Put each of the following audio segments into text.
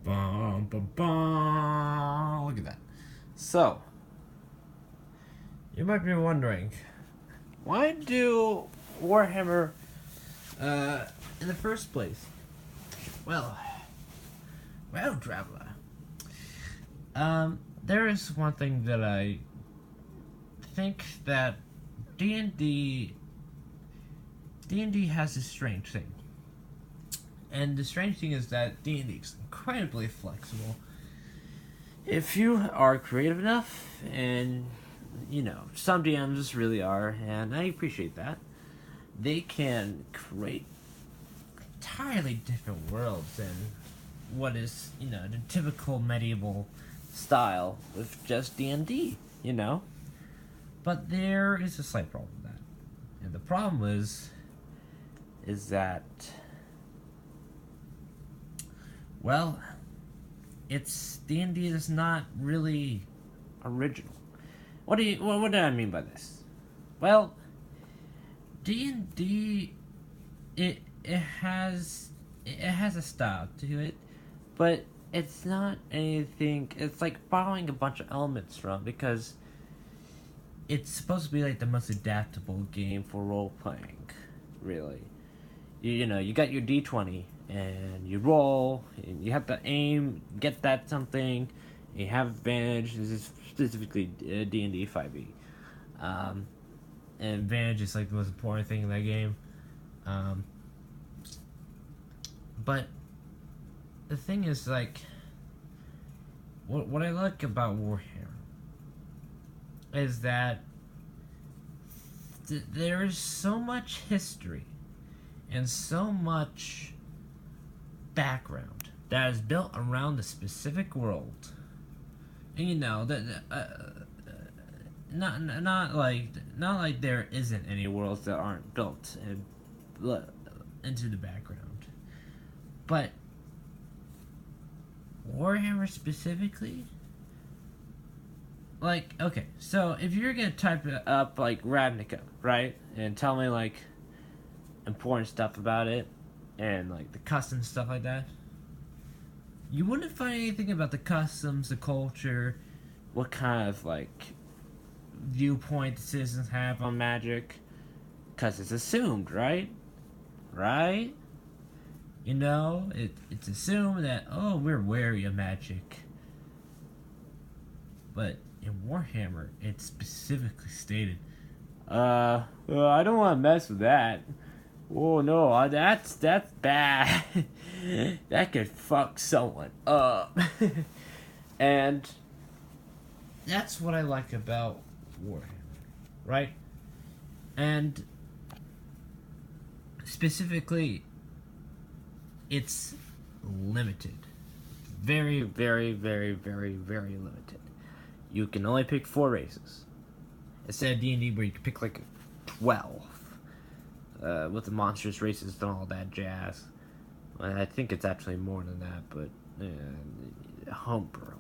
Bum, bum, bum. Look at that. So, you might be wondering, why do Warhammer in the first place? Well, traveler. There is one thing that I think that D&D has a strange thing. And the strange thing is that D&D is incredibly flexible. If you are creative enough, and some DMs really are, and I appreciate that, they can create entirely different worlds than what is, the typical medieval style with just D&D, But there is a slight problem with that. And the problem is that, well, it's D&D is not really original. What do I mean by this? Well, D&D it has a style to it, but it's not anything. It's like borrowing a bunch of elements from, because it's supposed to be like the most adaptable game for role playing. Really, you got your D20 and you roll, and you have to aim, get that something. You have advantage. This is specifically D&D 5e. And advantage is like the most important thing in that game. But the thing is, like, what I like about Warhammer is that there is so much history and so much background that is built around a specific world. And not like there isn't any worlds that aren't built into the background, but Warhammer specifically, like, okay, so if you're gonna type it up like Ravnica, right, and tell me like important stuff about it and like the customs, stuff like that, you wouldn't find anything about the customs, the culture, what kind of like viewpoint the citizens have on magic, because it's assumed, right? It's assumed that, oh, we're wary of magic. But in Warhammer, it's specifically stated, I don't want to mess with that. Oh no, that's bad. That could fuck someone up. And that's what I like about Warhammer, right? And specifically, it's limited. Very, very, very, very, very limited. You can only pick 4 races. Instead of D&D where you can pick like 12. With the monstrous races and all that jazz. I think it's actually more than that, but homebrew.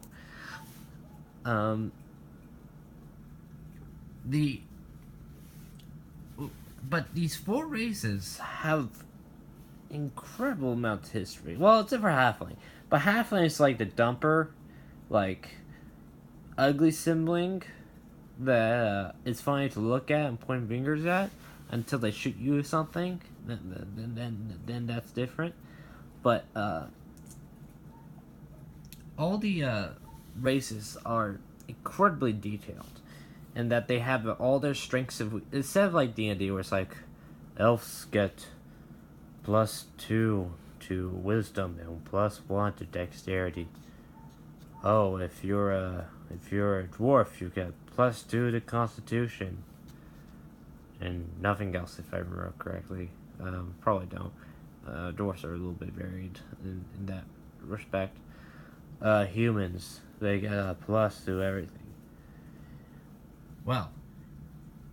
But these 4 races have incredible amounts of history. Well, except for Halfling. But Halfling is like the dumper, like, ugly sibling that it's funny to look at and point fingers at until they shoot you with something. Then that's different. But all the races are incredibly detailed, and that they have all their strengths. Instead of like D&D where it's like elves get +2 to wisdom and +1 to dexterity. Oh, if you're a dwarf, you get +2 to constitution, and nothing else, if I remember correctly. Probably don't. Dwarfs are a little bit varied in that respect. Humans, they get a plus to everything. Well,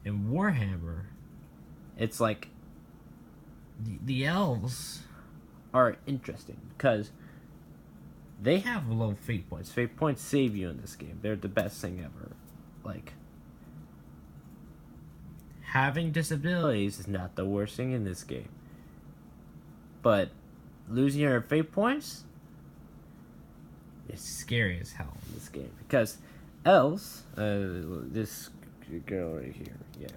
in Warhammer, it's like the elves are interesting because they have low fate points. Fate points save you in this game. They're the best thing ever. Like, having disabilities is not the worst thing in this game. But losing your fate points, is scary as hell in this game because elves, this girl right here, yeah,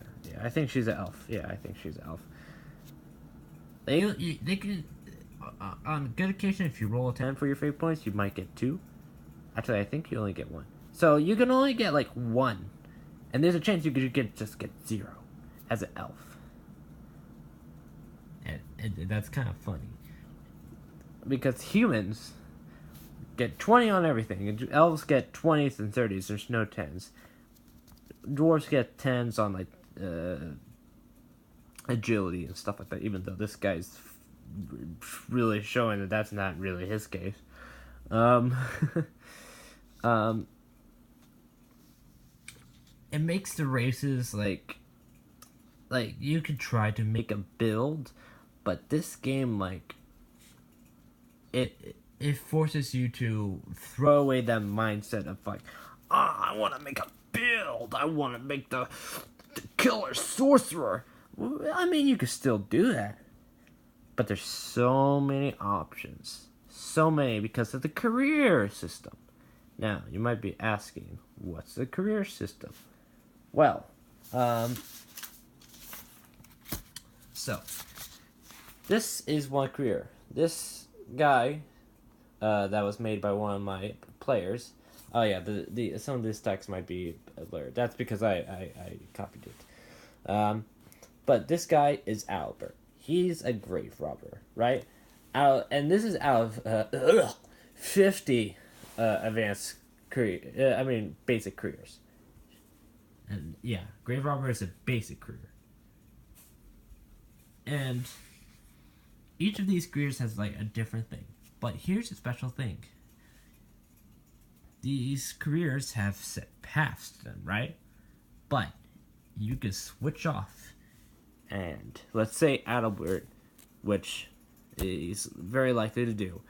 I think she's an elf. Yeah, I think she's an elf. They can, on good occasion, if you roll a 10 for your fate points, you might get 2. Actually, I think you only get 1. So you can only get like 1, and there's a chance you could just get 0 as an elf. And that's kind of funny because humans get 20 on everything, and elves get 20s and 30s. There's no 10s. Dwarves get 10s on like agility and stuff like that, even though this guy's really showing that that's not really his case. It makes the races like you could try to make a build, but this game like it forces you to throw away that mindset of like, I want to make a build, I want to make the killer sorcerer. I mean, you could still do that, but there's so many options, so many because of the career system. Now, you might be asking, what's the career system? Well, so this is one career. This guy that was made by one of my players. Oh yeah, the some of this text might be blurred. That's because I copied it. But this guy is Albert. He's a grave robber, right? And this is out of 50 advanced career. Basic careers. And yeah, grave robber is a basic career. And each of these careers has like a different thing. But here's a special thing. These careers have set paths to them, right? But you can switch off. And let's say Adalbert, which is very likely to do,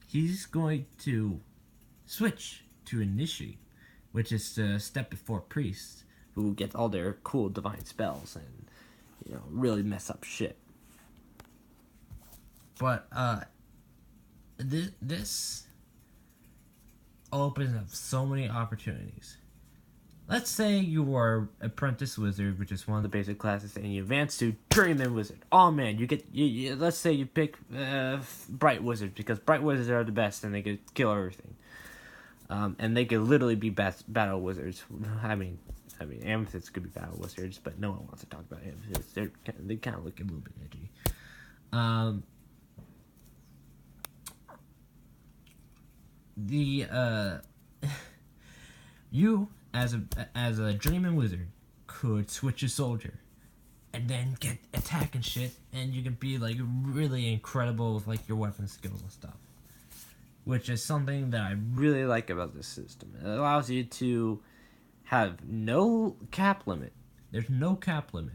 he's going to switch to Initiate, which is the step before priests, who get all their cool divine spells and, really mess up shit. But this opens up so many opportunities. Let's say you are Apprentice Wizard, which is one of the basic classes, and you advance to Journeyman Wizard. Oh man, let's say you pick Bright Wizard, because Bright Wizards are the best and they can kill everything. And they could literally be battle wizards. I mean, Amethysts could be battle wizards, but no one wants to talk about Amethysts. They kind of look a little bit edgy. You as a Journeyman Wizard could switch a soldier and then get attack and shit, and you can be like really incredible with like your weapon skills and stuff, which is something that I really like about this system. It allows you to have no cap limit. There's no cap limit.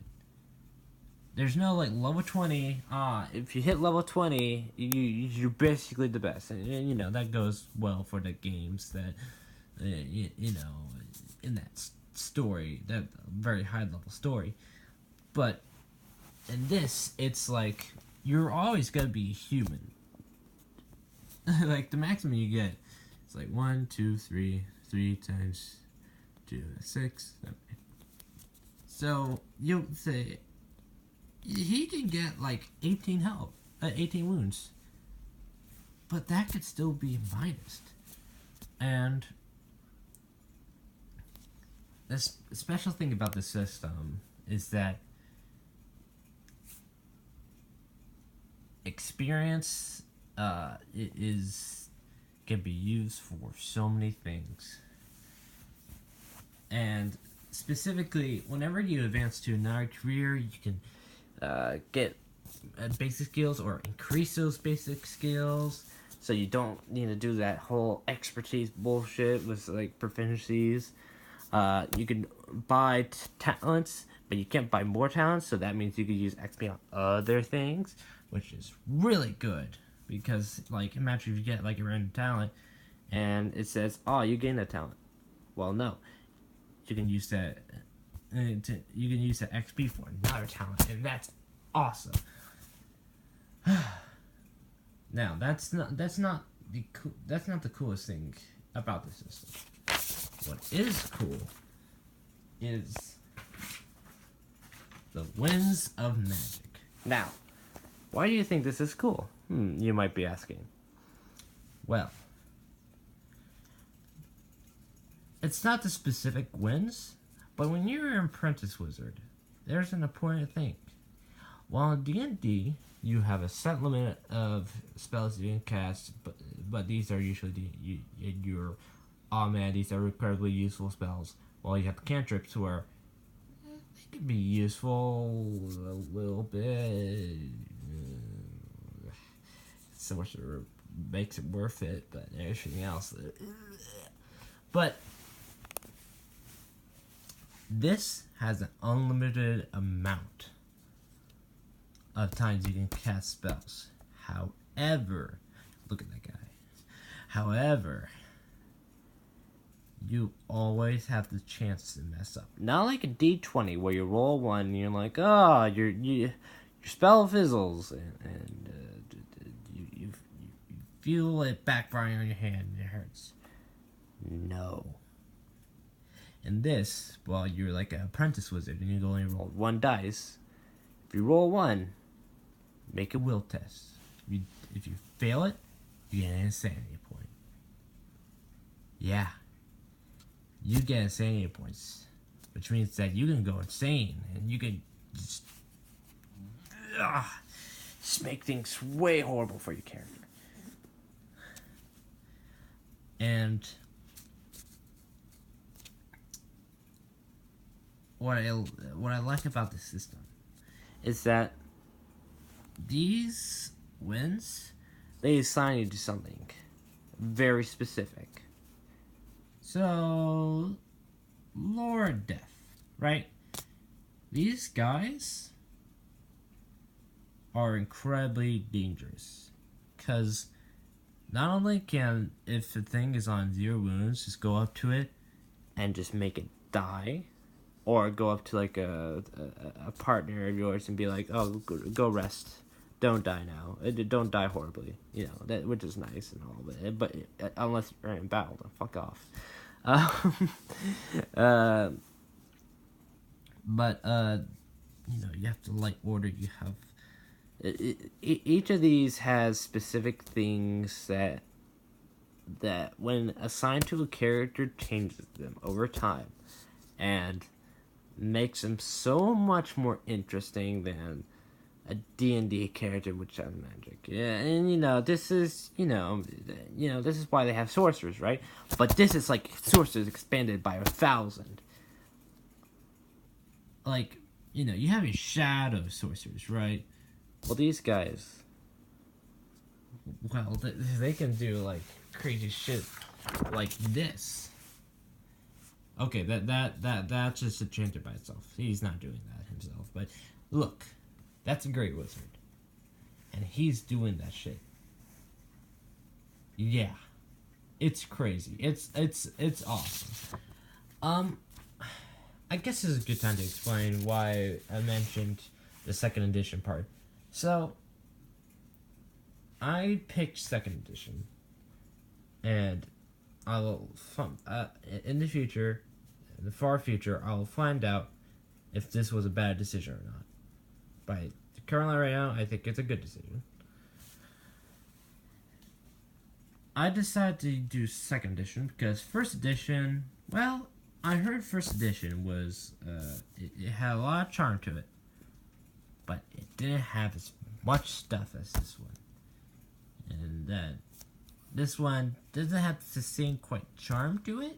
There's no like level 20. If you hit level 20, you're basically the best, and that goes well for the games that in that story, that very high level story. But in this, it's like you're always gonna be human. Like the maximum you get is like 1, 2, 3 times 2, 6, 7. So you'll say he can get like 18 wounds, but that could still be minused. And the special thing about the system is that experience can be used for so many things. And specifically, whenever you advance to another career, you can get basic skills or increase those basic skills, so you don't need to do that whole expertise bullshit with like proficiencies. You can buy talents, but you can't buy more talents, so that means you can use XP on other things, which is really good. Because, like, imagine if you get, like, a random talent, and it says, you gain that talent. Well, no. You can use that, XP for another talent, and that's awesome. Now, that's not that's not the coolest thing about the system. What is cool is the Winds of Magic. Now, why do you think this is cool? You might be asking. Well, it's not the specific winds, but when you're an apprentice wizard, there's an important thing. While in D&D, you have a set limit of spells you can cast, but these are usually your these are incredibly useful spells. While you have cantrips where they can be useful a little bit. Sorcerer makes it worth it, but everything else. But this has an unlimited amount of times you can cast spells. However, look at that guy. However, you always have the chance to mess up. Not like a D20 where you roll one and you're like, oh, your spell fizzles and you feel it backfiring on your hand and it hurts. No. In this, well, you're like an apprentice wizard and you only roll one dice. If you roll one, make a will test. If you fail it, you get an insanity point. Yeah. You get insanity points, which means that you can go insane and you can just make things way horrible for your character. And what I like about this system is that these wins, they assign you to something very specific. So, Lord Death, right? These guys are incredibly dangerous. Because not only can, if the thing is on 0 wounds, just go up to it and just make it die. Or go up to like a partner of yours and be like, oh, go rest. Don't die now. Don't die horribly. You know, that, which is nice and all. But unless you're in battle, then fuck off. You know, you have to light order. You have each of these has specific things that when assigned to a character changes them over time and makes them so much more interesting than a D&D character which has magic. Yeah, and you know, this is this is why they have sorcerers, right? But this is like sorcerers expanded by 1,000. Like, you know, you have your shadow sorcerers, right? Well, these guys, well, they can do like crazy shit like this. Okay, that's just a chanter by itself. He's not doing that himself, but look. That's a great wizard. And he's doing that shit. Yeah. It's crazy. It's awesome. I guess this is a good time to explain why I mentioned the 2nd edition part. So, I picked 2nd edition. And I will, in the future, in the far future, I will find out if this was a bad decision or not. But currently right now, I think it's a good decision. I decided to do 2nd edition because 1st edition, well, I heard 1st edition was, it had a lot of charm to it. But it didn't have as much stuff as this one. And this one doesn't have the same quite charm to it.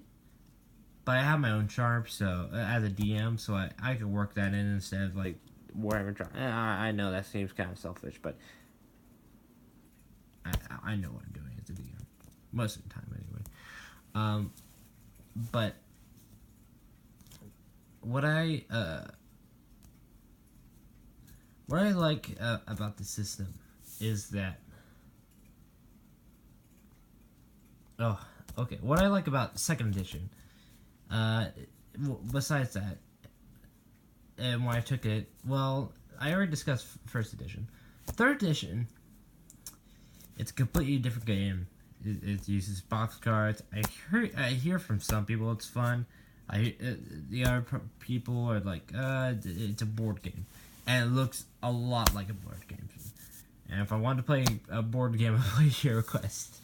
But I have my own charm, so, as a DM, so I can work that in instead of, like, Warhammer. I know that seems kind of selfish, but I know what I'm doing as a DM. Most of the time, anyway. But what I like about the system is that what I like about 2nd edition, besides that, and when I took it, well, I already discussed 1st edition. 3rd edition, it's a completely different game. it uses box cards. I hear from some people it's fun. The other people are like, it's a board game, and it looks a lot like a board game. And if I want to play a board game, I'll play Hero Quest.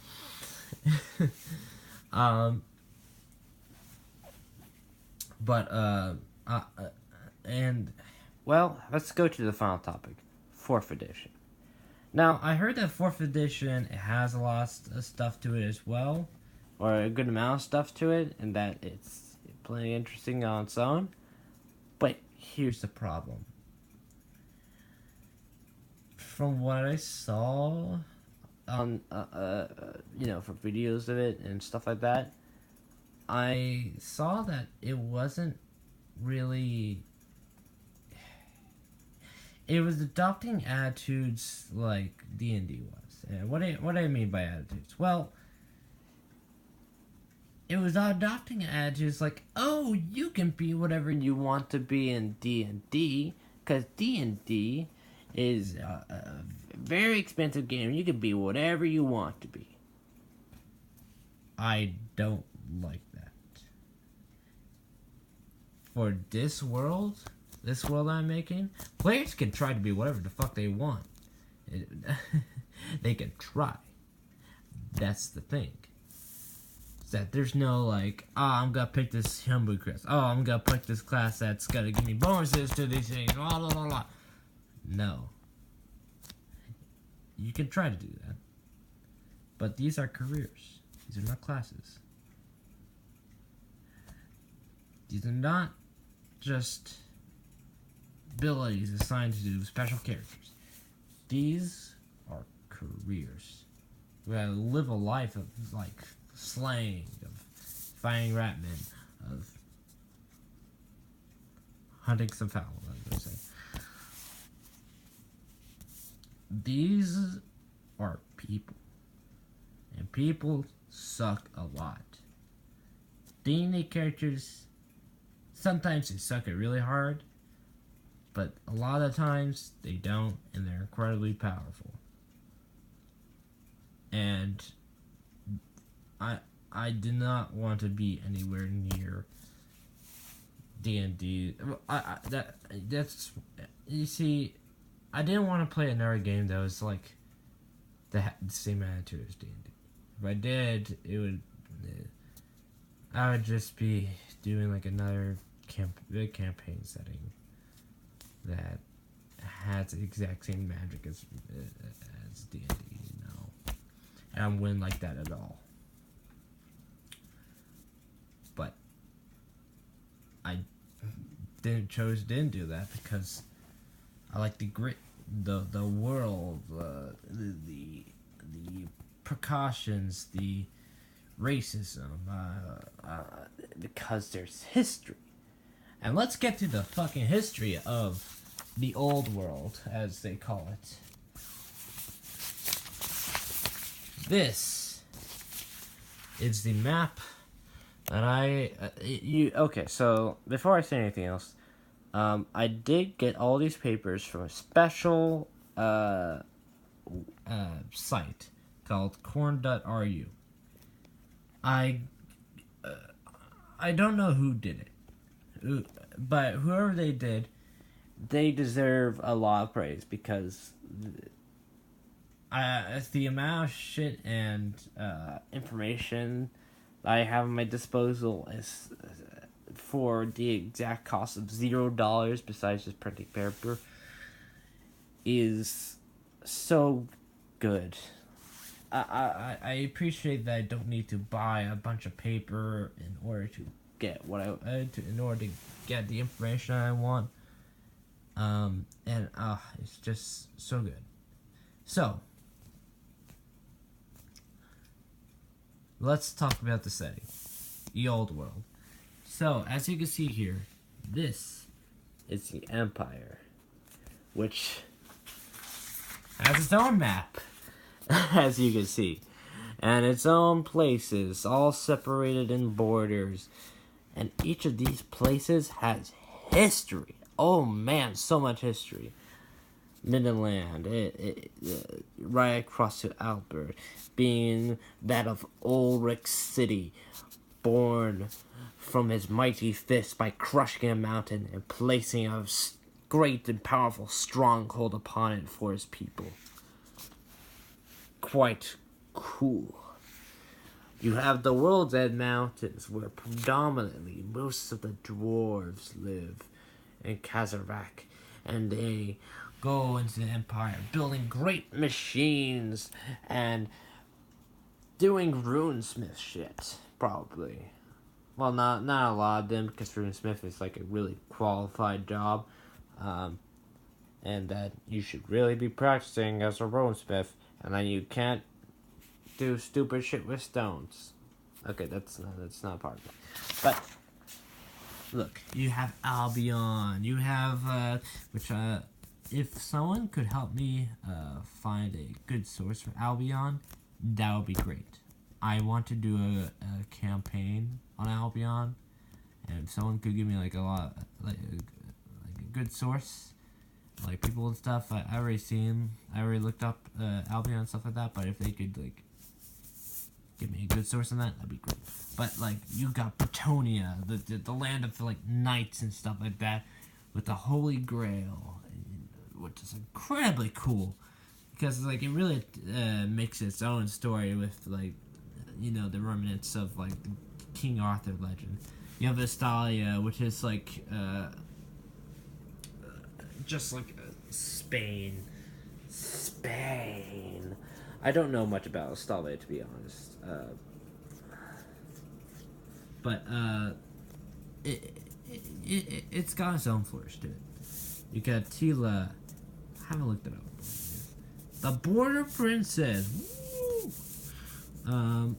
And well, let's go to the final topic, 4th edition. Now, I heard that 4th edition has a lot of stuff to it as well, or a good amount of stuff to it, and that it's plenty interesting on its own. But here's the problem. From what I saw on, for videos of it and stuff like that, I saw that it wasn't really... It was adopting attitudes like D&D was. And what do I mean by attitudes? Well, it was adopting attitudes like, oh, you can be whatever you want to be in D&D, because D&D is a very expensive game. You can be whatever you want to be. I don't like that. For this world I'm making, players can try to be whatever the fuck they want. They can try. That's the thing. Is that there's no like, I'm gonna pick this Humble class. I'm gonna pick this class that's gonna give me bonuses to these things. Blah, blah, blah, blah. No. You can try to do that. But these are careers. These are not classes. These are not just abilities assigned to special characters. These are careers. We gotta live a life of like slaying, of finding ratmen, of hunting some fowl, as I say. These are people. And people suck a lot. D&D characters, sometimes they suck it really hard, but a lot of times they don't, and they're incredibly powerful. And I do not want to be anywhere near D&D. That's you see, I didn't want to play another game that was like the same attitude as D&D. If I did, I would just be doing like another big campaign setting that has the exact same magic as D&D, and I wouldn't like that at all. But I didn't do that because I like the grit, the world, the precautions, the racism, because there's history. And let's get to the fucking history of the old world, as they call it. This is the map that okay, so before I say anything else, I did get all these papers from a special site called corn.ru. I don't know who did it, but whoever they did, they deserve a lot of praise, because the amount of shit and information I have at my disposal is for the exact cost of $0 besides just printing paper is so good. I appreciate that I don't need to buy a bunch of paper in order to get in order to get the information I want. It's just so good. So, let's talk about the setting, the old world. So, as you can see here, this is the Empire, which has its own map, as you can see, and its own places, all separated in borders, and each of these places has history. Oh man, so much history. Midland, right across to Albert, being that of Ulrich City, born from his mighty fist by crushing a mountain and placing a great and powerful stronghold upon it for his people. Quite cool. You have the World's End Mountains, where predominantly most of the dwarves live in Kazarak, and they go into the Empire, building great machines and doing runesmith shit, probably. Well, not a lot of them, because runesmith is like a really qualified job, and that you should really be practicing as a runesmith, and then you can't do stupid shit with stones. Okay, that's not part of it. But look, you have Albion. You have if someone could help me find a good source for Albion, that would be great. I want to do a campaign on Albion, and if someone could give me like a good source, like people and stuff, I already looked up Albion and stuff like that. But if they could like give me a good source on that, that'd be great. But like, you got Bretonia, the land of like knights and stuff like that, with the Holy Grail, which is incredibly cool, because like it really makes its own story with like, you know, the remnants of like the King Arthur legend. You have Estalia, which is like just like Spain. I don't know much about Estalia, to be honest. But it's got its own flourish to it. You got Tila. I haven't looked it up. The Border Princess. Woo!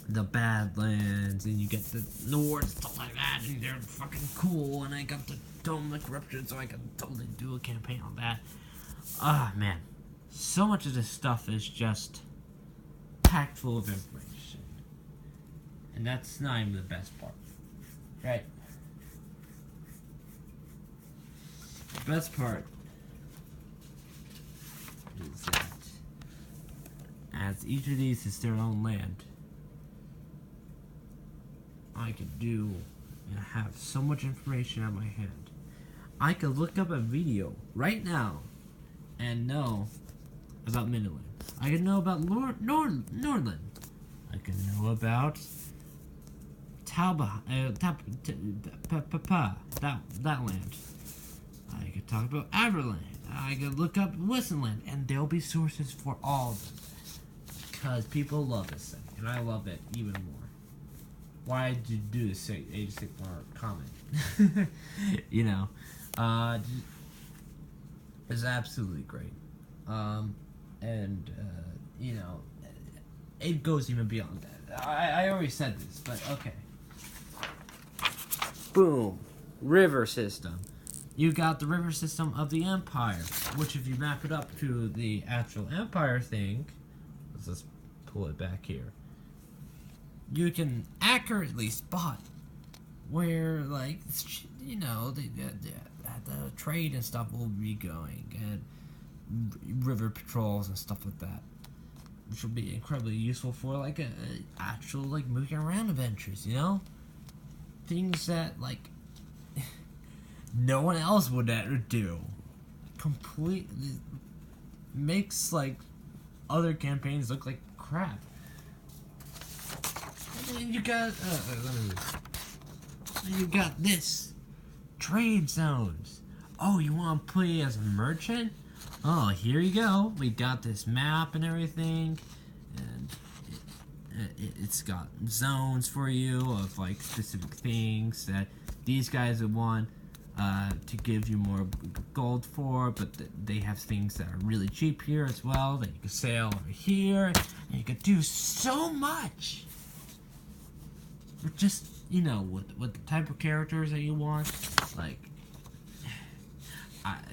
The Badlands, and you get the Nord, stuff like that, and they're fucking cool. And I got the Dome Corruption, so I can totally do a campaign on that. Ah, man. So much of this stuff is just packed full of information. And that's not even the best part. Right? The best part is that as each of these is their own land, I could do and have so much information at my hand. I could look up a video right now and know about Midland. I could know about Nordland. I could know about that land. I could talk about Averland. I could look up Wissenland, and there'll be sources for all of them. Because people love this thing, and I love it even more. Why did you do this 86 bar comment? You know, it's absolutely great. You know, it goes even beyond that. I already said this, but okay. Boom. River system. You got the river system of the Empire, which if you map it up to the actual Empire thing, let's just pull it back here, you can accurately spot where, like, you know, the trade and stuff will be going, and river patrols and stuff like that, which will be incredibly useful for, like, actual, like, moving around adventures, you know? Things that, like, no one else would ever do. Completely makes, like, other campaigns look like crap. And then you got, you got this. Trade zones. Oh, you want to play as a merchant? Oh, here you go. We got this map and everything. And it's got zones for you of, like, specific things that these guys would want to give you more gold for, but they have things that are really cheap here as well that you can sail over here, and you could do so much with just, you know, with the type of characters that you want. Like,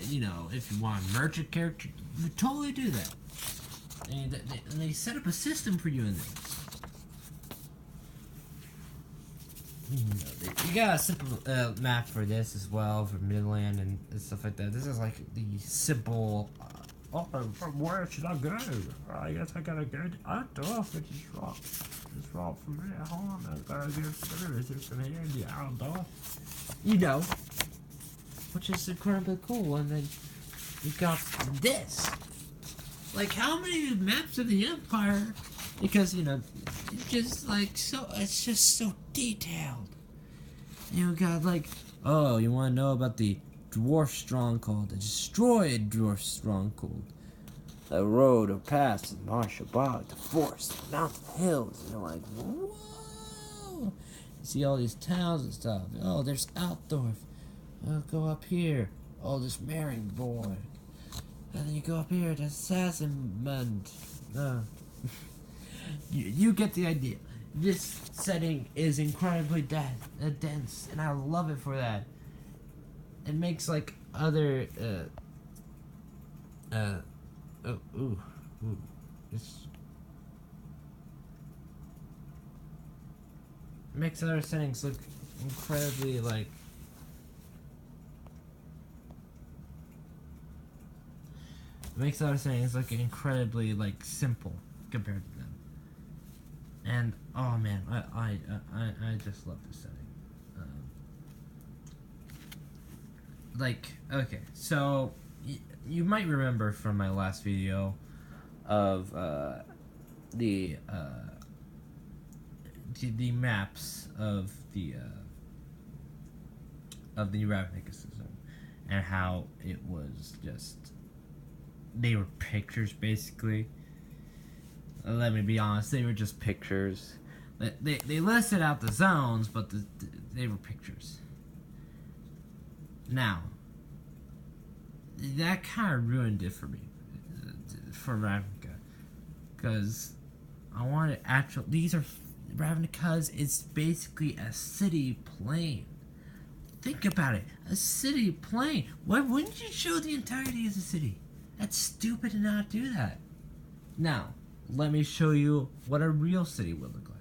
you know, if you want a merchant character, you totally do that. And they set up a system for you in there. you got a simple map for this as well, for Midland and stuff like that. This is like the simple. From where should I go? I guess I gotta go to outdoors, which is wrong. It's wrong for me. Hold on, I gotta go services from here in the outdoor. You know, which is incredibly cool. And then you got this. Like, how many maps of the Empire? Because, you know, it's just like so. It's just so detailed. You got like, oh, you want to know about the dwarf stronghold, the destroyed dwarf stronghold, the road or pass, the martial bog, the forest, the mountain hills. And you're like, whoa! You see all these towns and stuff. Oh, there's Altdorf. I'll go up here. Oh, there's Marienborg. And then you go up here to Sassenmund. You get the idea. This setting is incredibly dense, and I love it for that. It makes like other this makes other settings look incredibly like simple compared to them. And oh man, I just love this setting. Okay, so you might remember from my last video of the maps of the Ravnica system, and how it was just they were pictures basically. Let me be honest, they were just pictures. They listed out the zones, but they were pictures. Now, that kind of ruined it for me, for Ravnica, because I wanted actual. These are Ravnica's. It's basically a city plane. Think about it, a city plane. Why wouldn't you show the entirety of the city? That's stupid to not do that. Now, let me show you what a real city would look like.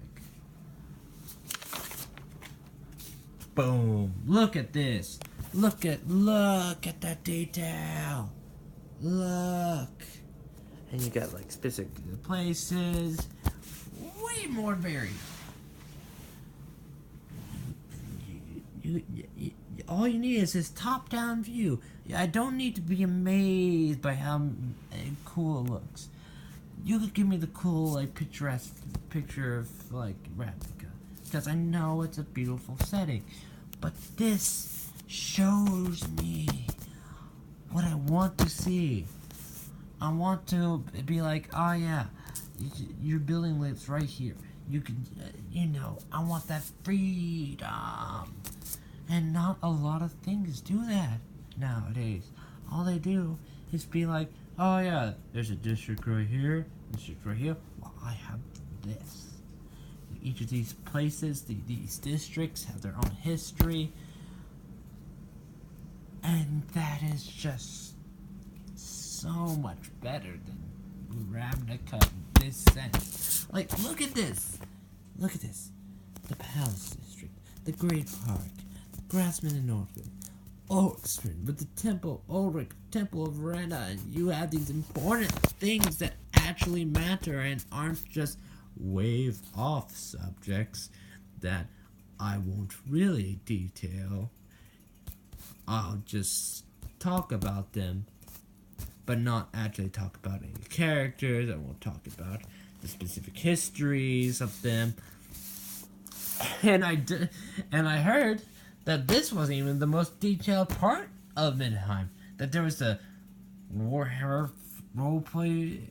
Boom! Look at this. Look at that detail. Look. And you got like specific places. Way more varied. All you need is this top-down view. I don't need to be amazed by how cool it looks. You could give me the cool, like, picturesque picture of, like, Ravnica, because I know it's a beautiful setting. But this shows me what I want to see. I want to be like, oh yeah, your building lives right here. You can, I want that freedom. And not a lot of things do that nowadays. All they do is be like, oh yeah, there's a district right here, district right here. Well, I have this. Each of these places, these districts have their own history. And that is just so much better than Ravnica in this sense. Like, look at this. Look at this. The Palace District, the Great Park, Grassman and Northwood, Oxford, with the Temple, Ulrich, Temple of Verena, and you have these important things that actually matter and aren't just wave-off subjects that I won't really detail. I'll just talk about them, but not actually talk about any characters. I won't talk about the specific histories of them. And I heard that this wasn't even the most detailed part of Midheim. That there was the Warhammer roleplay.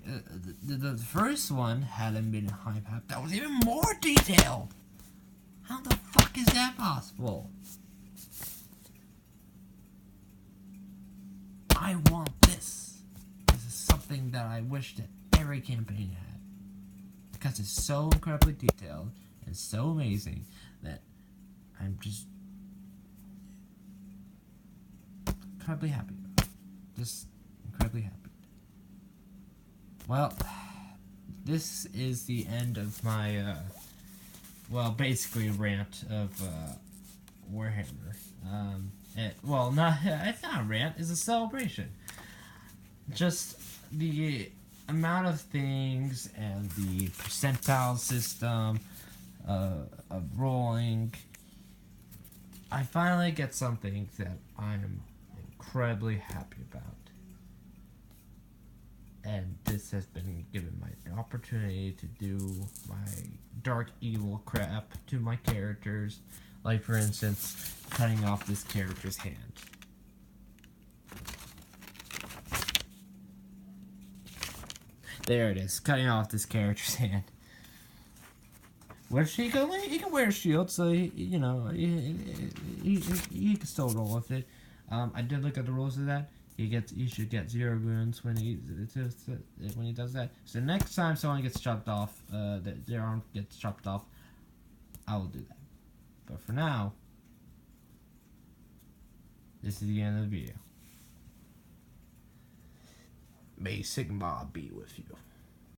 The first one had a Midheim map that was even more detailed. How the fuck is that possible? I want this. This is something that I wish that every campaign had. Because it's so incredibly detailed and so amazing that I'm just incredibly happy about it. Just incredibly happy. Well, this is the end of my well, basically a rant of Warhammer. Not it's not a rant; it's a celebration. Just the amount of things and the percentile system of rolling. I finally get something that I am incredibly happy about. And this has been given my an opportunity to do my dark evil crap to my characters. Like, for instance, cutting off this character's hand. There it is, cutting off this character's hand. Which he can wear a shield, so he can still roll with it. I did look at the rules of that. He should get 0 wounds when he does that. So next time someone gets chopped off, their arm gets chopped off, I will do that. But for now, this is the end of the video. May Sigma be with you.